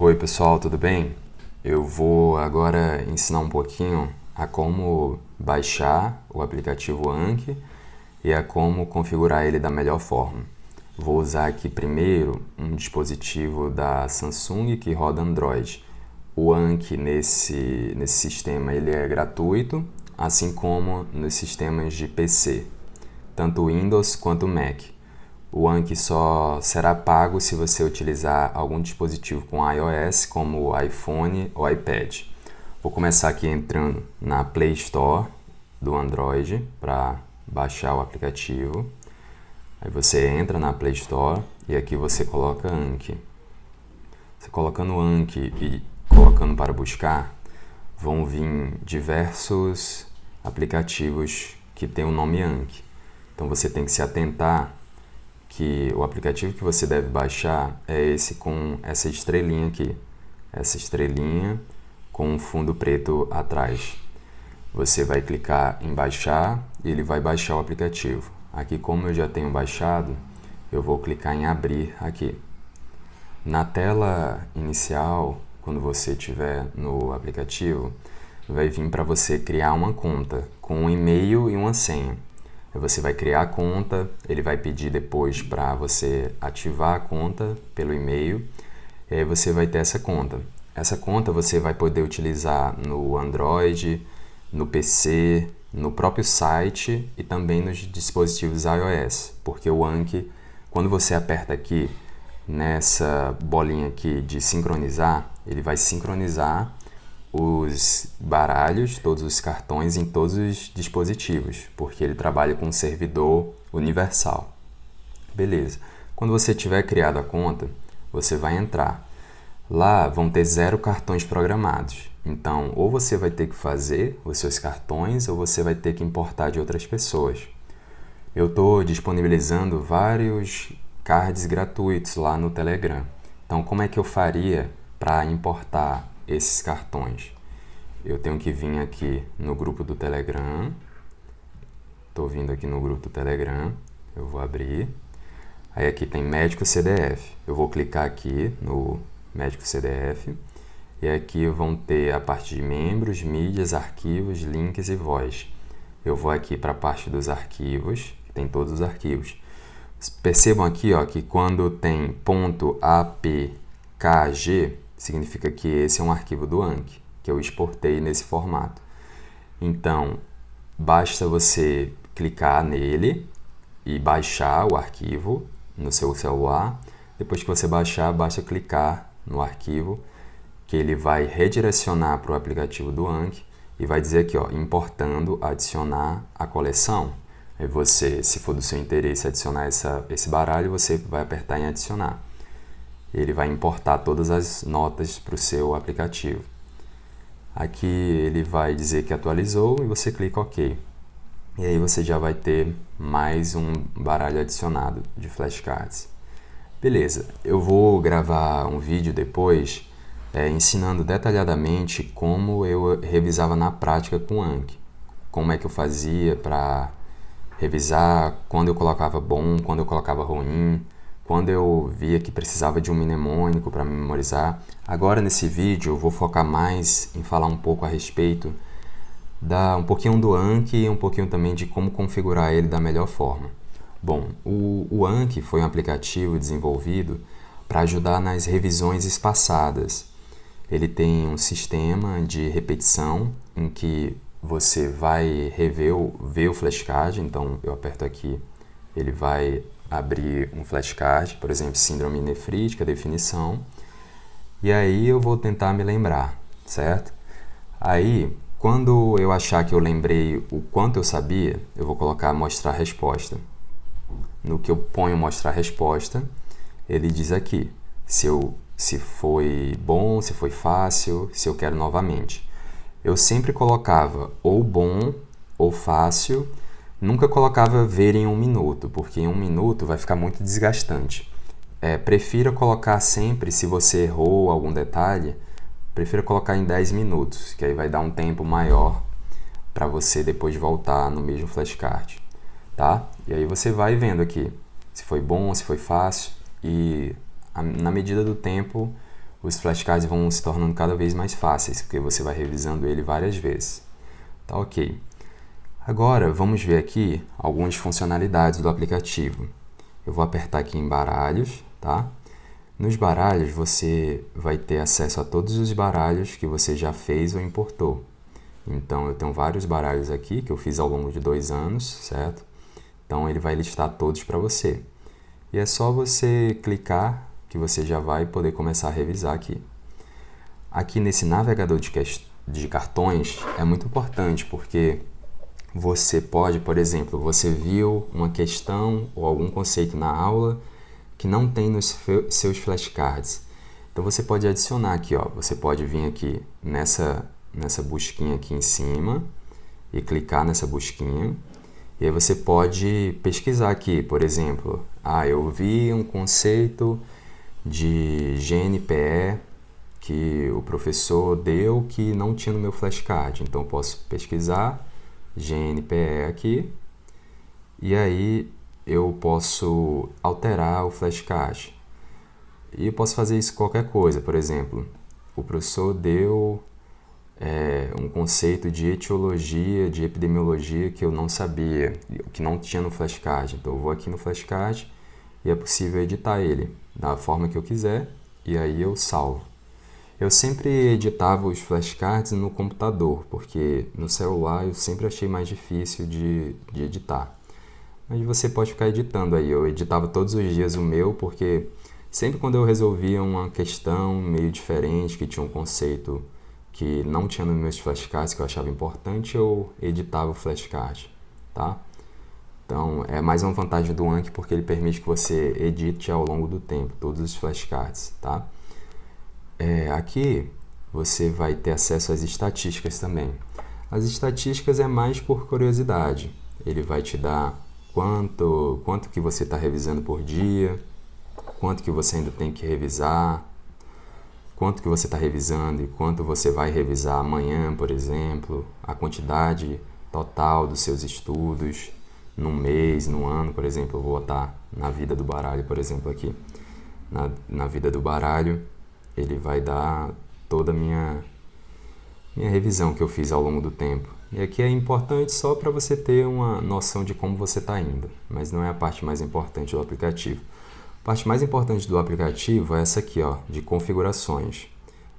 Oi pessoal, tudo bem? Eu vou agora ensinar um pouquinho a como baixar o aplicativo Anki e a como configurar ele da melhor forma. Vou usar aqui primeiro um dispositivo da Samsung que roda Android. O Anki nesse sistema ele é gratuito, assim como nos sistemas de PC, tanto Windows quanto Mac. O Anki só será pago se você utilizar algum dispositivo com iOS, como o iPhone ou iPad. Vou começar aqui entrando na Play Store do Android para baixar o aplicativo. Aí você entra na Play Store e aqui você coloca Anki. Você colocando Anki e colocando para buscar, vão vir diversos aplicativos que têm o nome Anki. Então você tem que se atentar que o aplicativo que você deve baixar é esse com essa estrelinha aqui. Essa estrelinha com um fundo preto atrás. Você vai clicar em baixar e ele vai baixar o aplicativo. Aqui, como eu já tenho baixado, eu vou clicar em abrir aqui. Na tela inicial, quando você estiver no aplicativo, vai vir para você criar uma conta com um e-mail e uma senha. Você vai criar a conta, ele vai pedir depois para você ativar a conta pelo e-mail, e aí você vai ter essa conta. Essa conta você vai poder utilizar no Android, no PC, no próprio site e também nos dispositivos iOS, porque o Anki, quando você aperta aqui nessa bolinha aqui de sincronizar, ele vai sincronizar os baralhos, todos os cartões em todos os dispositivos, porque ele trabalha com um servidor universal. Beleza. Quando você tiver criado a conta, você vai entrar. Lá vão ter 0 cartões programados. Então, ou você vai ter que fazer os seus cartões, ou você vai ter que importar de outras pessoas. Eu estou disponibilizando vários cards gratuitos lá no Telegram. Então, como é que eu faria para importar esses cartões? Eu tenho que vir aqui no grupo do Telegram. Estou vindo aqui no grupo do Telegram. Eu vou abrir. Aí aqui tem Médico CDF. Eu vou clicar aqui no Médico CDF. E aqui vão ter a parte de membros, mídias, arquivos, links e voz. Eu vou aqui para a parte dos arquivos, que tem todos os arquivos. Percebam aqui que quando tem .apkg, significa que esse é um arquivo do Anki, que eu exportei nesse formato. Então, basta você clicar nele e baixar o arquivo no seu celular. Depois que você baixar, basta clicar no arquivo, que ele vai redirecionar para o aplicativo do Anki e vai dizer aqui, importando, adicionar a coleção. Aí você, se for do seu interesse adicionar esse baralho, você vai apertar em adicionar. Ele vai importar todas as notas para o seu aplicativo. Aqui ele vai dizer que atualizou e você clica OK. E aí você já vai ter mais um baralho adicionado de flashcards. Beleza, eu vou gravar um vídeo depois ensinando detalhadamente como eu revisava na prática com o Anki. Como é que eu fazia para revisar, quando eu colocava bom, quando eu colocava ruim, quando eu via que precisava de um mnemônico para memorizar. Agora nesse vídeo eu vou focar mais em falar um pouco a respeito um pouquinho do Anki e um pouquinho também de como configurar ele da melhor forma. Bom, o Anki foi um aplicativo desenvolvido para ajudar nas revisões espaçadas. Ele tem um sistema de repetição em que você vai ver o flashcard. Então eu aperto aqui, ele vai abrir um flashcard, por exemplo, síndrome nefrítica, definição, e aí eu vou tentar me lembrar, certo? Aí, quando eu achar que eu lembrei o quanto eu sabia, eu vou colocar mostrar resposta. No que eu ponho mostrar resposta, ele diz aqui se foi bom, se foi fácil, se eu quero novamente. Eu sempre colocava ou bom ou fácil, nunca colocava ver em 1 minuto, porque em 1 minuto vai ficar muito desgastante. Prefira colocar sempre, se você errou algum detalhe, prefira colocar em 10 minutos, que aí vai dar um tempo maior para você depois voltar no mesmo flashcard, tá? E aí você vai vendo aqui se foi bom, se foi fácil, e na medida do tempo os flashcards vão se tornando cada vez mais fáceis, porque você vai revisando ele várias vezes. Tá ok. Agora, vamos ver aqui algumas funcionalidades do aplicativo. Eu vou apertar aqui em baralhos, tá? Nos baralhos, você vai ter acesso a todos os baralhos que você já fez ou importou. Então, eu tenho vários baralhos aqui que eu fiz ao longo de 2 anos, certo? Então, ele vai listar todos para você. E é só você clicar que você já vai poder começar a revisar aqui. Aqui nesse navegador de cartões é muito importante porque você pode, por exemplo, você viu uma questão ou algum conceito na aula que não tem nos seus flashcards. Então você pode adicionar aqui, ó. Você pode vir aqui nessa busquinha aqui em cima e clicar nessa busquinha. E aí você pode pesquisar aqui, por exemplo, eu vi um conceito de GNPE que o professor deu que não tinha no meu flashcard. Então eu posso pesquisar GNPE aqui e aí eu posso alterar o flashcard. E eu posso fazer isso com qualquer coisa, por exemplo, o professor deu um conceito de etiologia, de epidemiologia que eu não sabia, que não tinha no flashcard. Então eu vou aqui no flashcard e é possível editar ele da forma que eu quiser e aí eu salvo. Eu sempre editava os flashcards no computador, porque no celular eu sempre achei mais difícil de editar. Mas você pode ficar editando aí. Eu editava todos os dias o meu, porque sempre quando eu resolvia uma questão meio diferente, que tinha um conceito que não tinha nos meus flashcards, que eu achava importante, eu editava o flashcard, tá? Então, é mais uma vantagem do Anki, porque ele permite que você edite ao longo do tempo todos os flashcards, tá? Aqui você vai ter acesso às estatísticas também. As estatísticas é mais por curiosidade. Ele vai te dar quanto que você está revisando por dia, quanto que você ainda tem que revisar, quanto que você está revisando e quanto você vai revisar amanhã, por exemplo, a quantidade total dos seus estudos, num mês, num ano, por exemplo. Eu vou botar na vida do baralho, por exemplo, aqui. Na vida do baralho, ele vai dar toda a minha revisão que eu fiz ao longo do tempo. E aqui é importante só para você ter uma noção de como você está indo, mas não é a parte mais importante do aplicativo. A parte mais importante do aplicativo é essa aqui, ó, de configurações,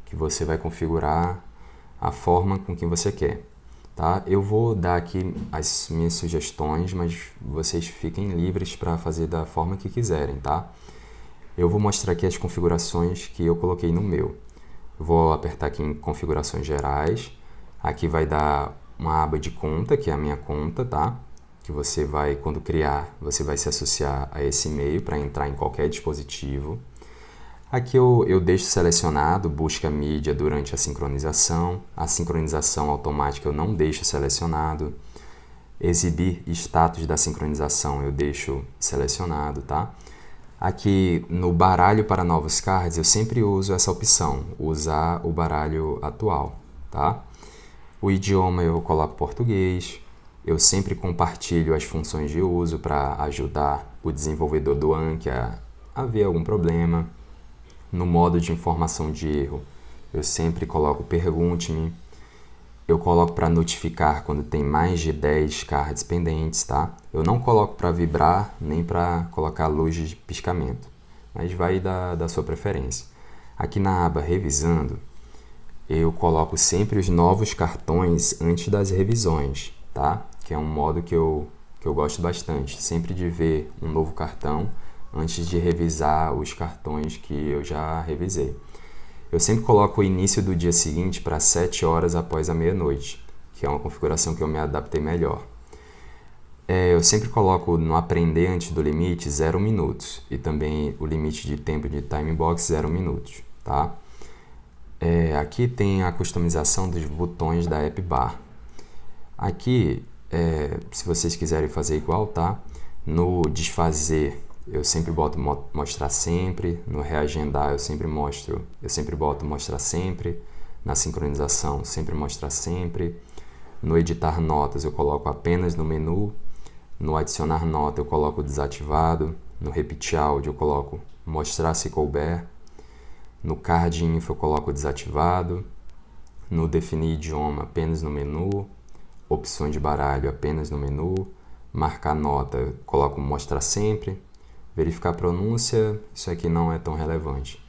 que você vai configurar a forma com que você quer. Tá? Eu vou dar aqui as minhas sugestões, mas vocês fiquem livres para fazer da forma que quiserem, tá? Eu vou mostrar aqui as configurações que eu coloquei no meu. Eu vou apertar aqui em configurações gerais. Aqui vai dar uma aba de conta, que é a minha conta, tá? Que você vai, quando criar, você vai se associar a esse e-mail para entrar em qualquer dispositivo. Aqui eu deixo selecionado busca mídia durante a sincronização. A sincronização automática eu não deixo selecionado. Exibir status da sincronização eu deixo selecionado, tá? Aqui no baralho para novos cards eu sempre uso essa opção, usar o baralho atual, tá? O idioma eu coloco português. Eu sempre compartilho as funções de uso para ajudar o desenvolvedor do Anki a ver algum problema. No modo de informação de erro, eu sempre coloco pergunte-me. Eu coloco para notificar quando tem mais de 10 cards pendentes, tá? Eu não coloco para vibrar, nem para colocar luz de piscamento, mas vai da sua preferência. Aqui na aba revisando, eu coloco sempre os novos cartões antes das revisões, tá? Que é um modo que eu gosto bastante, sempre de ver um novo cartão antes de revisar os cartões que eu já revisei. Eu sempre coloco o início do dia seguinte para 7 horas após a meia-noite, que é uma configuração que eu me adaptei melhor. Eu sempre coloco no aprender antes do limite 0 minutos e também o limite de tempo de time box 0 minutos, tá? Aqui tem a customização dos botões da App Bar. Aqui, se vocês quiserem fazer igual, tá? No desfazer eu sempre boto mostrar sempre, no reagendar eu sempre boto mostrar sempre, na sincronização sempre mostrar sempre, no editar notas eu coloco apenas no menu, no adicionar nota eu coloco desativado, no repetir áudio eu coloco mostrar se couber, No Card Info eu coloco desativado. No Definir idioma apenas no menu. Opções de baralho apenas no menu. Marcar nota, coloco mostrar sempre. Verificar pronúncia, isso aqui não é tão relevante.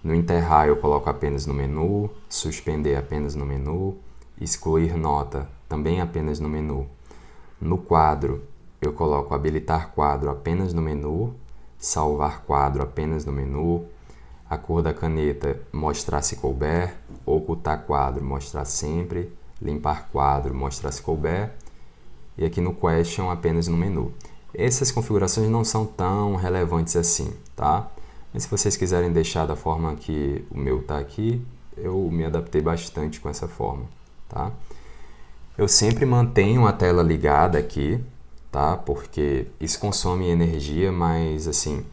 No enterrar eu coloco apenas no menu. Suspender apenas no menu. Excluir nota, também apenas no menu. No quadro, eu coloco habilitar quadro apenas no menu, salvar quadro apenas no menu, a cor da caneta, mostrar se couber, ocultar quadro, mostrar sempre, limpar quadro, mostrar se couber, e aqui no question apenas no menu. Essas configurações não são tão relevantes assim, tá? Mas se vocês quiserem deixar da forma que o meu está aqui, eu me adaptei bastante com essa forma, tá? Eu sempre mantenho a tela ligada aqui, tá? Porque isso consome energia, mas assim,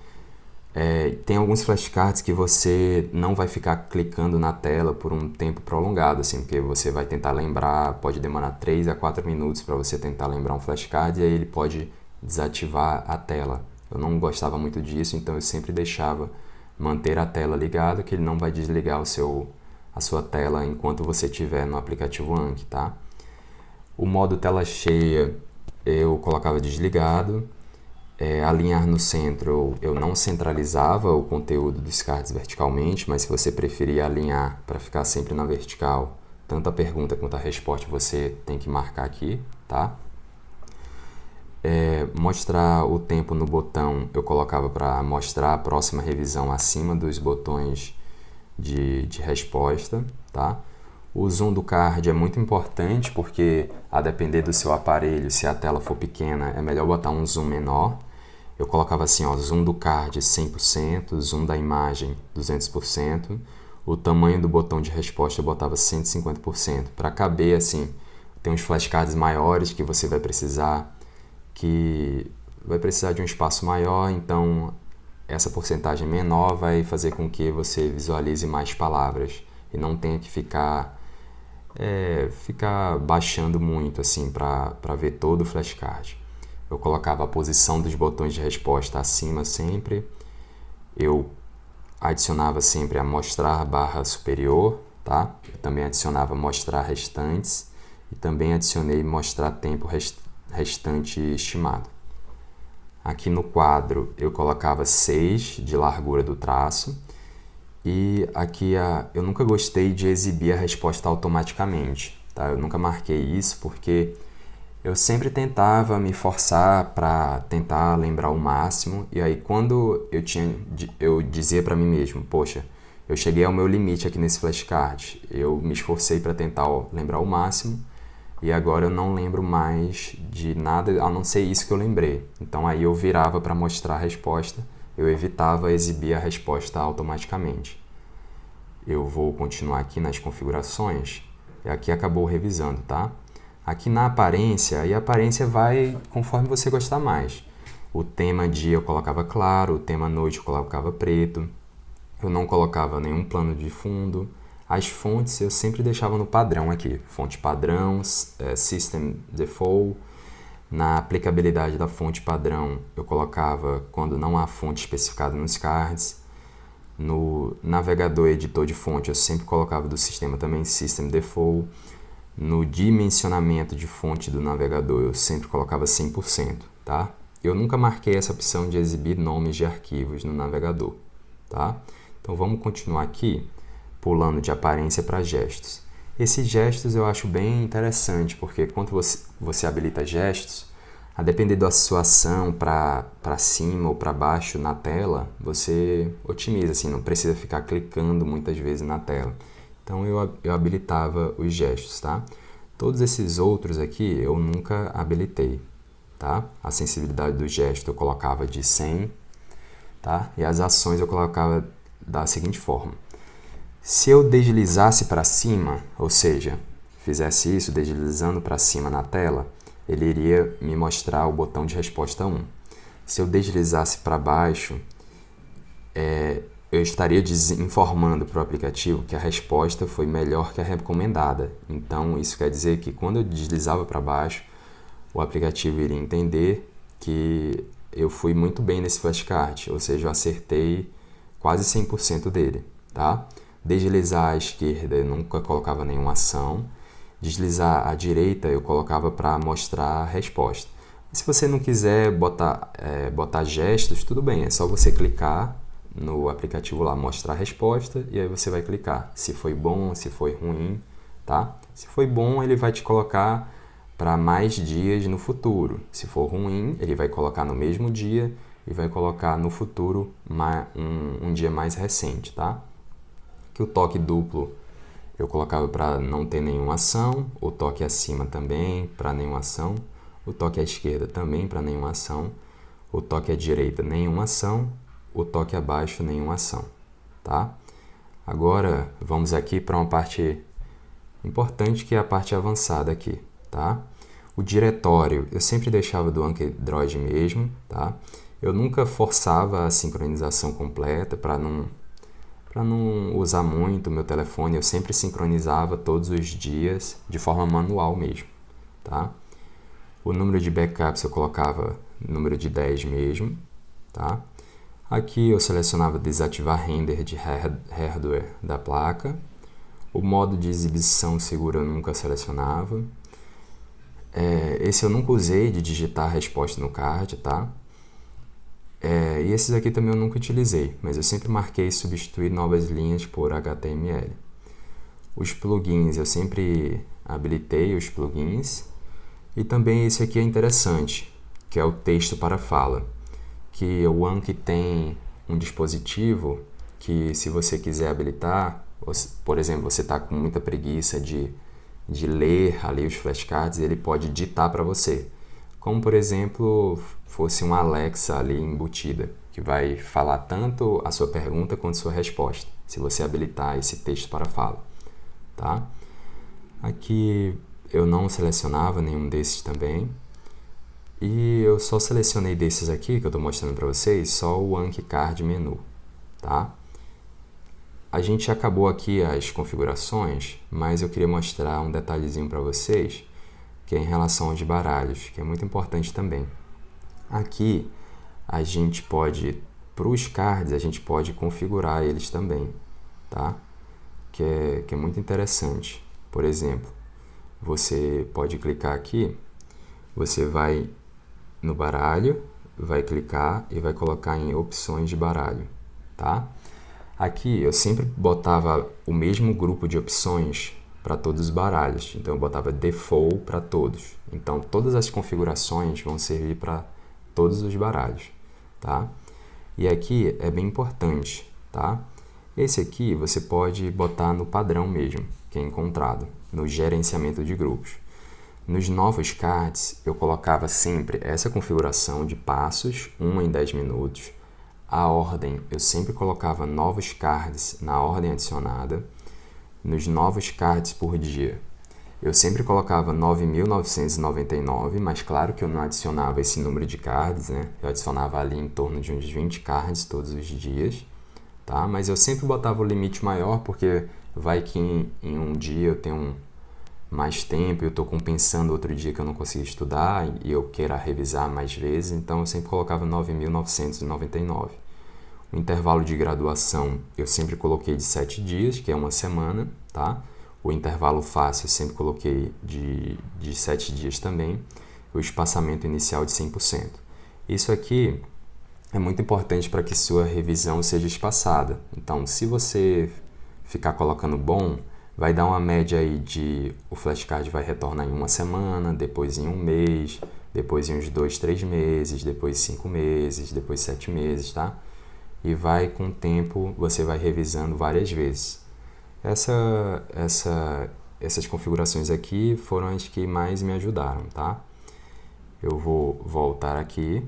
tem alguns flashcards que você não vai ficar clicando na tela por um tempo prolongado, assim, porque você vai tentar lembrar, pode demorar 3 a 4 minutos para você tentar lembrar um flashcard e aí ele pode desativar a tela. Eu não gostava muito disso, então eu sempre deixava manter a tela ligada, que ele não vai desligar a sua tela enquanto você estiver no aplicativo Anki, tá? O modo tela cheia eu colocava desligado. Alinhar no centro eu não centralizava o conteúdo dos cards verticalmente, mas se você preferir alinhar para ficar sempre na vertical, tanto a pergunta quanto a resposta você tem que marcar aqui, tá? Mostrar o tempo no botão eu colocava para mostrar a próxima revisão acima dos botões de resposta, tá? O zoom do card é muito importante porque, a depender do seu aparelho, se a tela for pequena, é melhor botar um zoom menor. Eu colocava assim, ó, zoom do card 100%, zoom da imagem 200%, o tamanho do botão de resposta eu botava 150%, para caber assim. Tem uns flashcards maiores que você vai precisar de um espaço maior, então essa porcentagem menor vai fazer com que você visualize mais palavras e não tenha que ficar baixando muito assim para ver todo o flashcard. Eu colocava a posição dos botões de resposta acima sempre. Eu adicionava sempre a mostrar barra superior, tá? Eu também adicionava mostrar restantes e também adicionei mostrar tempo restante estimado. Aqui no quadro eu colocava 6 de largura do traço. E aqui eu nunca gostei de exibir a resposta automaticamente, tá? Eu nunca marquei isso porque eu sempre tentava me forçar para tentar lembrar o máximo. E aí quando eu dizia para mim mesmo, poxa, eu cheguei ao meu limite aqui nesse flashcard. Eu me esforcei para tentar lembrar o máximo e agora eu não lembro mais de nada a não ser isso que eu lembrei. Então aí eu virava para mostrar a resposta. Eu evitava exibir a resposta automaticamente. Eu vou continuar aqui nas configurações e aqui acabou revisando, tá? Aqui na aparência, e a aparência vai conforme você gostar mais. O tema dia eu colocava claro, o tema noite eu colocava preto. Eu não colocava nenhum plano de fundo. As fontes eu sempre deixava no padrão aqui. Fonte padrão, System Default. Na aplicabilidade da fonte padrão, eu colocava quando não há fonte especificada nos cards. No navegador editor de fonte, eu sempre colocava do sistema também System Default. No dimensionamento de fonte do navegador, eu sempre colocava 100%, tá? Eu nunca marquei essa opção de exibir nomes de arquivos no navegador, tá? Então vamos continuar aqui, pulando de aparência para gestos. Esses gestos eu acho bem interessante, porque quando você habilita gestos, a depender da sua ação para cima ou para baixo na tela, você otimiza, assim, não precisa ficar clicando muitas vezes na tela. Então eu habilitava os gestos, tá? Todos esses outros aqui eu nunca habilitei, tá? A sensibilidade do gesto eu colocava de 100, tá? E as ações eu colocava da seguinte forma. Se eu deslizasse para cima, ou seja, fizesse isso deslizando para cima na tela, ele iria me mostrar o botão de resposta 1. Se eu deslizasse para baixo, eu estaria informando para o aplicativo que a resposta foi melhor que a recomendada. Então, isso quer dizer que quando eu deslizava para baixo, o aplicativo iria entender que eu fui muito bem nesse flashcard, ou seja, eu acertei quase 100% dele. tá? Deslizar à esquerda eu nunca colocava nenhuma ação. Deslizar à direita eu colocava para mostrar a resposta. Se você não quiser botar gestos, tudo bem, é só você clicar no aplicativo lá, mostrar a resposta, e aí você vai clicar se foi bom, se foi ruim, tá? Se foi bom, ele vai te colocar para mais dias no futuro. Se for ruim, ele vai colocar no mesmo dia e vai colocar no futuro um dia mais recente, tá? Que o toque duplo eu colocava para não ter nenhuma ação, o toque acima também para nenhuma ação, o toque à esquerda também para nenhuma ação, o toque à direita nenhuma ação, o toque abaixo nenhuma ação, tá? Agora vamos aqui para uma parte importante, que é a parte avançada aqui, tá? O diretório eu sempre deixava do Android mesmo, tá? Eu nunca forçava a sincronização completa para não usar muito o meu telefone. Eu sempre sincronizava todos os dias de forma manual mesmo, tá? O número de backups eu colocava número de 10 mesmo, tá? Aqui eu selecionava desativar render de hardware da placa. O modo de exibição segura eu nunca selecionava. Esse eu nunca usei, de digitar a resposta no card, tá? E esses aqui também eu nunca utilizei, mas eu sempre marquei substituir novas linhas por HTML. Os plugins, eu sempre habilitei os plugins. E também esse aqui é interessante, que é o texto para fala, que o Anki tem um dispositivo que, se você quiser habilitar, por exemplo, você está com muita preguiça de ler ali os flashcards, ele pode ditar para você. Como, por exemplo, fosse uma Alexa ali embutida, que vai falar tanto a sua pergunta quanto a sua resposta, se você habilitar esse texto para fala, tá? Aqui eu não selecionava nenhum desses também. E eu só selecionei desses aqui, que eu estou mostrando para vocês, só o Anki Card menu, tá? A gente acabou aqui as configurações, mas eu queria mostrar um detalhezinho para vocês, que é em relação aos baralhos, que é muito importante também. Aqui a gente pode, para os cards, a gente pode configurar eles também, tá? Que é muito interessante. Por exemplo, você pode clicar aqui, você vai no baralho, vai clicar e vai colocar em opções de baralho, tá? Aqui eu sempre botava o mesmo grupo de opções para todos os baralhos, então eu botava default para todos. Então todas as configurações vão servir para todos os baralhos, tá? E aqui é bem importante, tá? Esse aqui você pode botar no padrão mesmo, que é encontrado, no gerenciamento de grupos. Nos novos cards, eu colocava sempre essa configuração de passos, 1 em 10 minutos. A ordem, eu sempre colocava novos cards na ordem adicionada. Nos novos cards por dia, eu sempre colocava 9.999, mas claro que eu não adicionava esse número de cards, né? Eu adicionava ali em torno de uns 20 cards todos os dias, tá? Mas eu sempre botava o limite maior, porque vai que em um dia eu tenho mais tempo, eu estou compensando outro dia que eu não consegui estudar e eu queira revisar mais vezes, então eu sempre colocava 9.999. O intervalo de graduação eu sempre coloquei de 7 dias, que é uma semana, tá? O intervalo fácil eu sempre coloquei de 7 dias também. O espaçamento inicial de 100%. Isso aqui é muito importante para que sua revisão seja espaçada. Então, se você ficar colocando bom, vai dar uma média aí de... O flashcard vai retornar em uma semana, depois em um mês, depois em uns 2, 3 meses, depois 5 meses, depois 7 meses, tá? E vai, com o tempo, você vai revisando várias vezes. Essas configurações aqui foram as que mais me ajudaram, tá? Eu vou voltar aqui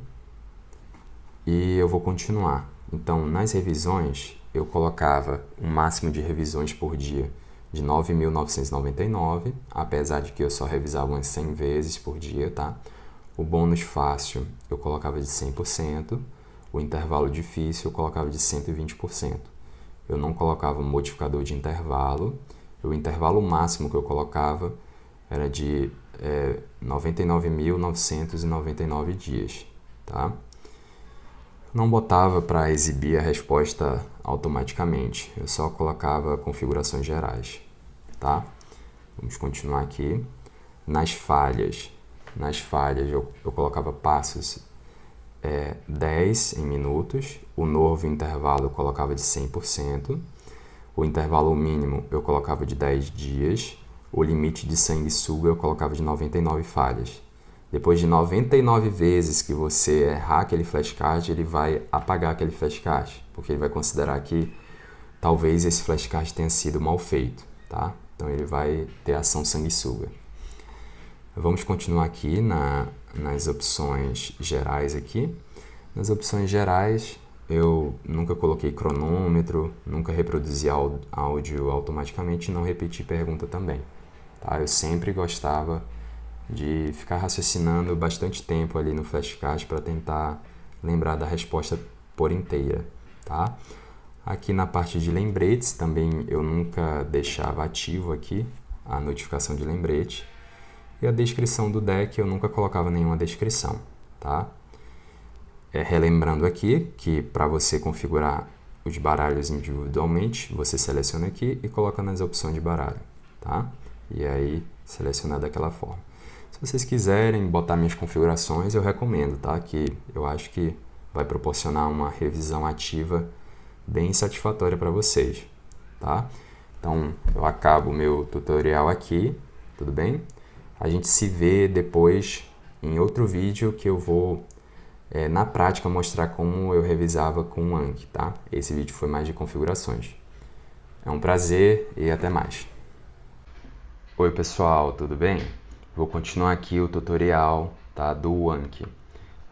e eu vou continuar. Então, nas revisões, eu colocava um máximo de revisões por dia de 9.999, apesar de que eu só revisava umas 100 vezes por dia, tá? O bônus fácil eu colocava de 100%, o intervalo difícil eu colocava de 120%. Eu não colocava um modificador de intervalo, o intervalo máximo que eu colocava era de 99.999 dias, tá? não botava para exibir a resposta automaticamente, eu só colocava configurações gerais, tá? Vamos continuar aqui. Nas falhas eu colocava passos 10 em minutos, o novo intervalo eu colocava de 100%, o intervalo mínimo eu colocava de 10 dias, o limite de sanguessuga eu colocava de 99 falhas. Depois de 99 vezes que você errar aquele flashcard, ele vai apagar aquele flashcard, porque ele vai considerar que talvez esse flashcard tenha sido mal feito, tá? Então ele vai ter ação sanguessuga. Vamos continuar aqui nas opções gerais aqui. Nas opções gerais, eu nunca coloquei cronômetro, nunca reproduzi áudio automaticamente e não repeti pergunta também, tá? Eu sempre gostava de ficar raciocinando bastante tempo ali no flashcard para tentar lembrar da resposta por inteira, tá? Aqui na parte de lembretes também eu nunca deixava ativo aqui a notificação de lembrete. E a descrição do deck eu nunca colocava nenhuma descrição, tá? Relembrando aqui que para você configurar os baralhos individualmente, você seleciona aqui e coloca nas opções de baralho, tá? E aí seleciona daquela forma. Se vocês quiserem botar minhas configurações, eu recomendo, tá? Que eu acho que vai proporcionar uma revisão ativa bem satisfatória para vocês, tá? Então, eu acabo o meu tutorial aqui, tudo bem? A gente se vê depois em outro vídeo que eu vou, na prática, mostrar como eu revisava com o Anki, tá? Esse vídeo foi mais de configurações. É um prazer e até mais. Oi pessoal, tudo bem? Vou continuar aqui o tutorial, tá, do Anki.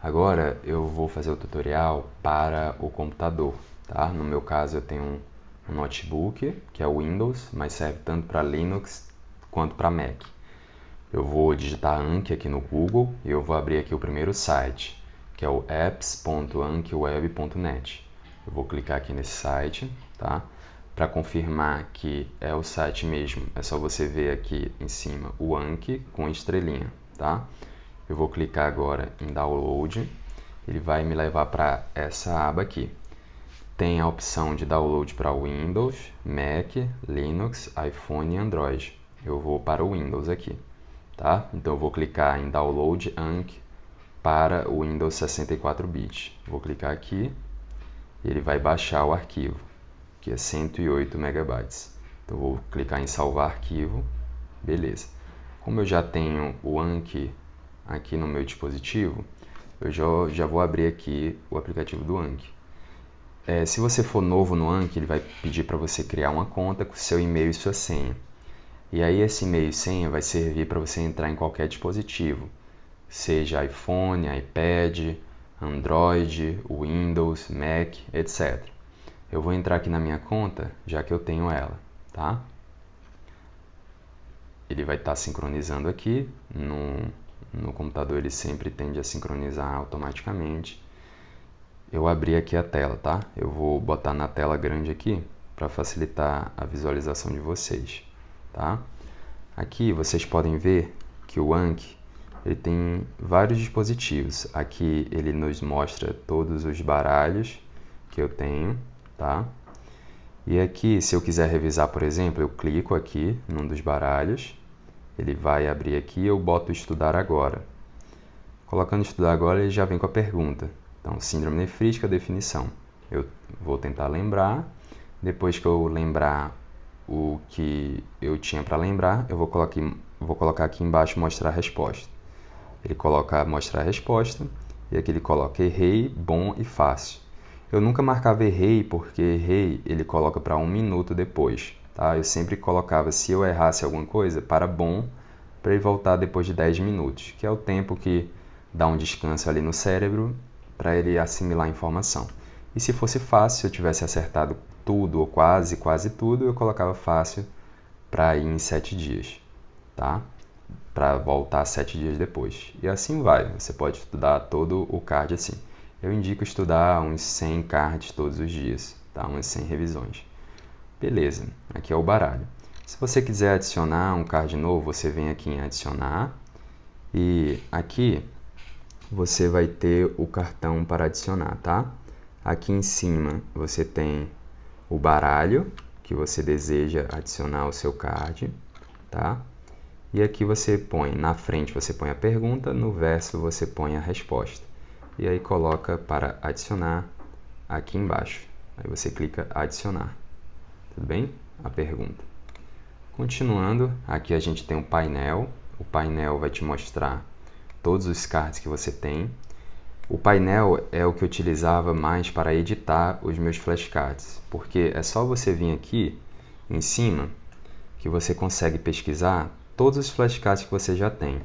Agora eu vou fazer o tutorial para o computador, tá? No meu caso eu tenho um notebook, que é o Windows, mas serve tanto para Linux quanto para Mac. Eu vou digitar Anki aqui no Google e eu vou abrir aqui o primeiro site, que é o apps.ankiweb.net. Eu vou clicar aqui nesse site, tá? Para confirmar que é o site mesmo, é só você ver aqui em cima o Anki com estrelinha, tá? Eu vou clicar agora em Download, ele vai me levar para essa aba aqui. Tem a opção de download para Windows, Mac, Linux, iPhone e Android. Eu vou para o Windows aqui, tá? Então eu vou clicar em Download Anki para o Windows 64 bits. Vou clicar aqui e ele vai baixar o arquivo, que é 108 megabytes. Então eu vou clicar em salvar arquivo, beleza. Como eu já tenho o Anki aqui no meu dispositivo, eu já vou abrir aqui o aplicativo do Anki. Se você for novo no Anki, ele vai pedir para você criar uma conta com seu e-mail e sua senha. E aí esse e-mail e senha vai servir para você entrar em qualquer dispositivo, seja iPhone, iPad, Android, Windows, Mac, etc. Eu vou entrar aqui na minha conta, já que eu tenho ela, tá? Ele vai estar sincronizando aqui, no computador ele sempre tende a sincronizar automaticamente. Eu abri aqui a tela, tá? Eu vou botar na tela grande aqui para facilitar a visualização de vocês, tá? Aqui vocês podem ver que o Anki ele tem vários dispositivos. Aqui ele nos mostra todos os baralhos que eu tenho, tá? E aqui, se eu quiser revisar, por exemplo, eu clico aqui num dos baralhos, ele vai abrir aqui e eu boto estudar agora. Colocando estudar agora, ele já vem com a pergunta. Então, síndrome nefrítica, definição. Eu vou tentar lembrar. Depois que eu lembrar o que eu tinha para lembrar, eu vou colocar aqui embaixo mostrar a resposta. Ele coloca mostrar a resposta e aqui ele coloca errei, bom e fácil. Eu nunca marcava errei porque errei ele coloca para 1 minuto depois, tá? Eu sempre colocava, se eu errasse alguma coisa, para bom, para ele voltar depois de 10 minutos, que é o tempo que dá um descanso ali no cérebro para ele assimilar a informação. E se fosse fácil, se eu tivesse acertado tudo ou quase tudo, eu colocava fácil para ir em 7 dias, tá? Para voltar 7 dias depois. E assim vai, você pode estudar todo o card assim. Eu indico estudar uns 100 cards todos os dias, tá? Umas 100 revisões. Beleza, aqui é o baralho. Se você quiser adicionar um card novo, você vem aqui em adicionar e aqui você vai ter o cartão para adicionar, tá? Aqui em cima você tem o baralho que você deseja adicionar ao seu card, tá? E aqui você põe, na frente você põe a pergunta, no verso você põe a resposta. E aí coloca para adicionar aqui embaixo. Aí você clica adicionar. Tudo bem? A pergunta. Continuando, aqui a gente tem um painel. O painel vai te mostrar todos os cards que você tem. O painel é o que eu utilizava mais para editar os meus flashcards, porque é só você vir aqui em cima que você consegue pesquisar todos os flashcards que você já tem.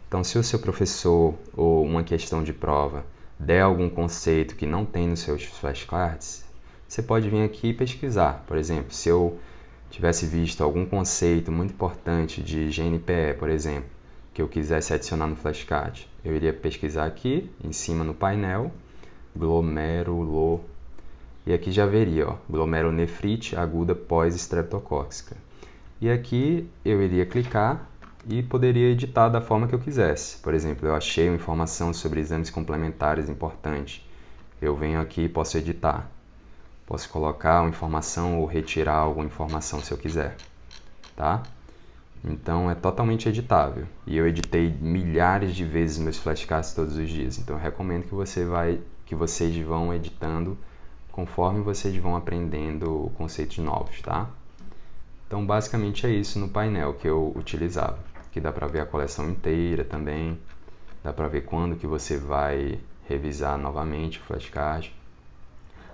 Então, se o seu professor ou uma questão de prova der algum conceito que não tem nos seus flashcards, você pode vir aqui e pesquisar. Por exemplo, se eu tivesse visto algum conceito muito importante de GNPE, por exemplo, que eu quisesse adicionar no flashcard, eu iria pesquisar aqui, em cima no painel, glomerulo, e aqui já veria, ó, glomerulonefrite aguda pós-estreptocócica. E aqui eu iria clicar e poderia editar da forma que eu quisesse. Por exemplo, eu achei uma informação sobre exames complementares importante. Eu venho aqui e posso editar. Posso colocar uma informação ou retirar alguma informação se eu quiser, tá? Então é totalmente editável. E eu editei milhares de vezes meus flashcards todos os dias. Então eu recomendo que vocês vão editando conforme vocês vão aprendendo conceitos novos, tá? Então basicamente é isso no painel que eu utilizava. Aqui dá para ver a coleção inteira também. Dá para ver quando que você vai revisar novamente o flashcard.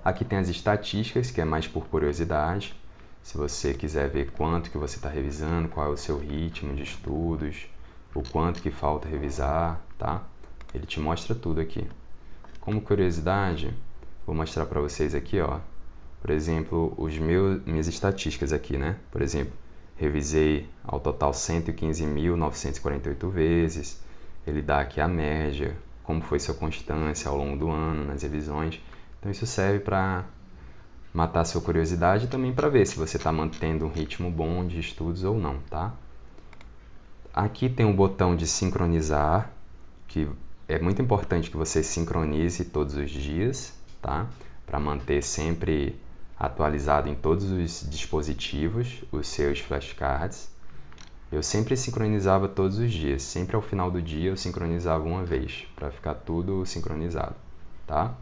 Aqui tem as estatísticas, que é mais por curiosidade. Se você quiser ver quanto que você está revisando, qual é o seu ritmo de estudos, o quanto que falta revisar, tá? Ele te mostra tudo aqui. Como curiosidade, vou mostrar para vocês aqui, ó. Por exemplo, minhas estatísticas aqui, né? Por exemplo, revisei ao total 115.948 vezes. Ele dá aqui a média, como foi sua constância ao longo do ano nas revisões. Então isso serve para matar sua curiosidade e também para ver se você está mantendo um ritmo bom de estudos ou não, tá? Aqui tem um botão de sincronizar, que é muito importante que você sincronize todos os dias, tá? Para manter sempre atualizado em todos os dispositivos os seus flashcards. Eu sempre sincronizava todos os dias, sempre ao final do dia eu sincronizava uma vez, para ficar tudo sincronizado, tá?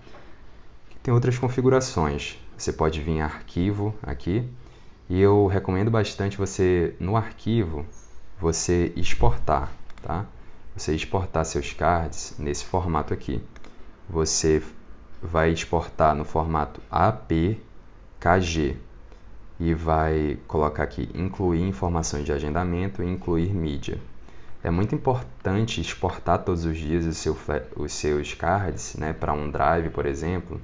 Tem outras configurações. Você pode vir em arquivo aqui e eu recomendo bastante você, no arquivo, você exportar, tá? Você exportar seus cards nesse formato aqui. Você vai exportar no formato APKG e vai colocar aqui incluir informações de agendamento e incluir mídia. É muito importante exportar todos os dias os seus cards, né, para um drive, por exemplo,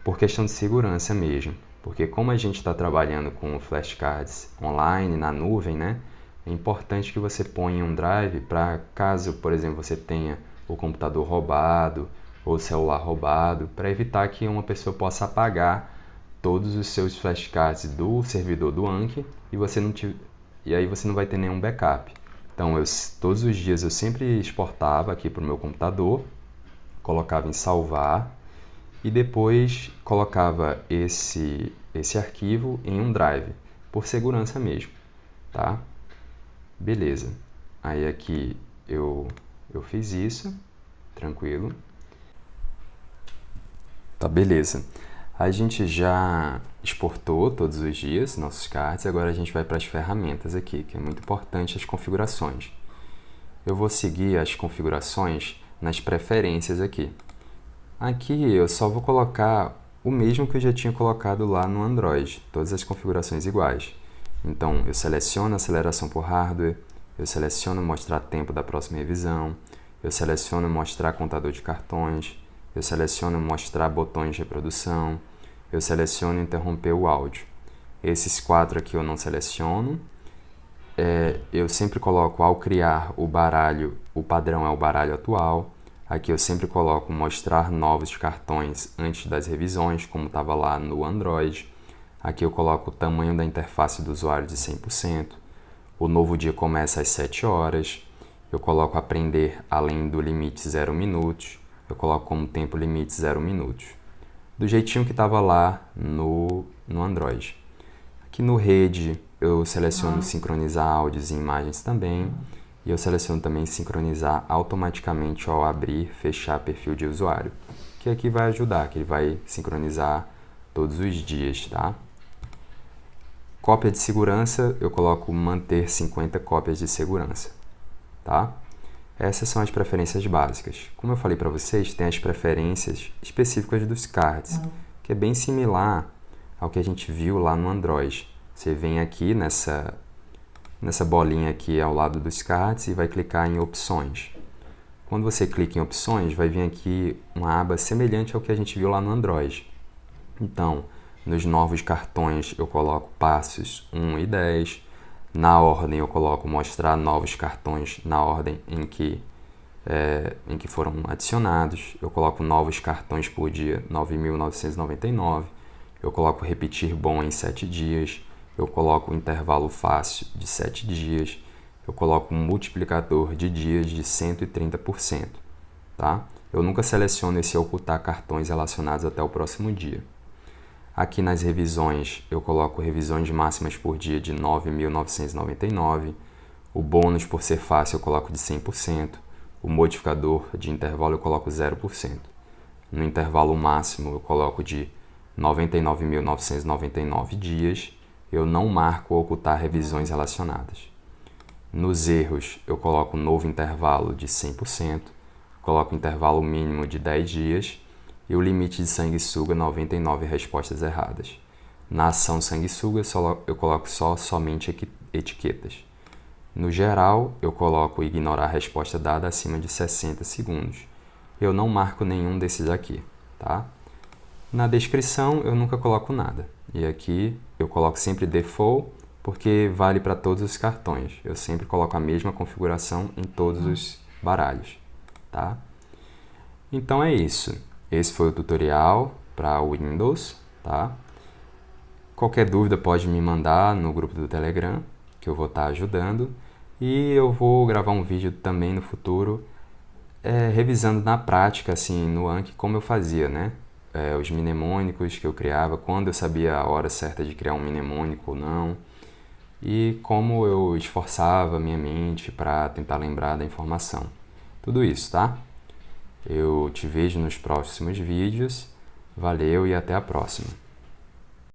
por questão de segurança mesmo, porque como a gente está trabalhando com flashcards online, na nuvem, né, é importante que você ponha um drive para caso, por exemplo, você tenha o computador roubado ou o celular roubado, para evitar que uma pessoa possa apagar todos os seus flashcards do servidor do Anki e aí você não vai ter nenhum backup. Então, todos os dias eu sempre exportava aqui para o meu computador, colocava em salvar, e depois colocava esse arquivo em um drive, por segurança mesmo, tá? Beleza. Aí aqui eu fiz isso, tranquilo. Tá, beleza. A gente já exportou todos os dias nossos cards, agora a gente vai para as ferramentas aqui, que é muito importante as configurações. Eu vou seguir as configurações nas preferências aqui. Aqui eu só vou colocar o mesmo que eu já tinha colocado lá no Android, todas as configurações iguais. Então eu seleciono aceleração por hardware, eu seleciono mostrar tempo da próxima revisão, eu seleciono mostrar contador de cartões, eu seleciono mostrar botões de reprodução, eu seleciono interromper o áudio. Esses 4 aqui eu não seleciono. Eu sempre coloco ao criar o baralho, o padrão é o baralho atual. Aqui eu sempre coloco mostrar novos cartões antes das revisões, como estava lá no Android. Aqui eu coloco o tamanho da interface do usuário de 100%. O novo dia começa às 7 horas. Eu coloco aprender além do limite 0 minutos. Eu coloco como tempo limite 0 minutos. do jeitinho que estava lá no Android. Aqui no Rede eu seleciono sincronizar áudios e imagens também, e eu seleciono também sincronizar automaticamente ao abrir, fechar perfil de usuário, que aqui vai ajudar, que ele vai sincronizar todos os dias, tá? Cópia de segurança, eu coloco manter 50 cópias de segurança, tá? Essas são as preferências básicas. Como eu falei para vocês, tem as preferências específicas dos cards, que é bem similar ao que a gente viu lá no Android. Você vem aqui nessa bolinha aqui ao lado dos cards e vai clicar em opções. Quando você clica em opções, vai vir aqui uma aba semelhante ao que a gente viu lá no Android. Então, nos novos cartões eu coloco passos 1 e 10. Na ordem eu coloco mostrar novos cartões na ordem em que foram adicionados. Eu coloco novos cartões por dia, 9.999. Eu coloco repetir bom em 7 dias. Eu coloco intervalo fácil de 7 dias. Eu coloco um multiplicador de dias de 130%. Tá? Eu nunca seleciono esse ocultar cartões relacionados até o próximo dia. Aqui nas revisões, eu coloco revisões máximas por dia de 9.999. O bônus, por ser fácil, eu coloco de 100%. O modificador de intervalo eu coloco 0%. No intervalo máximo, eu coloco de 99.999 dias. Eu não marco ocultar revisões relacionadas. Nos erros, eu coloco um novo intervalo de 100%. Coloco intervalo mínimo de 10 dias. E o limite de sanguessuga 99 respostas erradas. Na ação sanguessuga eu coloco somente etiquetas. No geral, eu coloco ignorar a resposta dada acima de 60 segundos. Eu não marco nenhum desses aqui, tá? Na descrição eu nunca coloco nada. E aqui eu coloco sempre default, porque vale para todos os cartões. Eu sempre coloco a mesma configuração em todos os baralhos, tá? Então é isso. Esse foi o tutorial para Windows, tá? Qualquer dúvida pode me mandar no grupo do Telegram, que eu vou estar ajudando. E eu vou gravar um vídeo também no futuro, revisando na prática, assim, no Anki, como eu fazia, né? Os mnemônicos que eu criava, quando eu sabia a hora certa de criar um mnemônico ou não. E como eu esforçava minha mente para tentar lembrar da informação. Tudo isso, tá? Eu te vejo nos próximos vídeos. Valeu e até a próxima.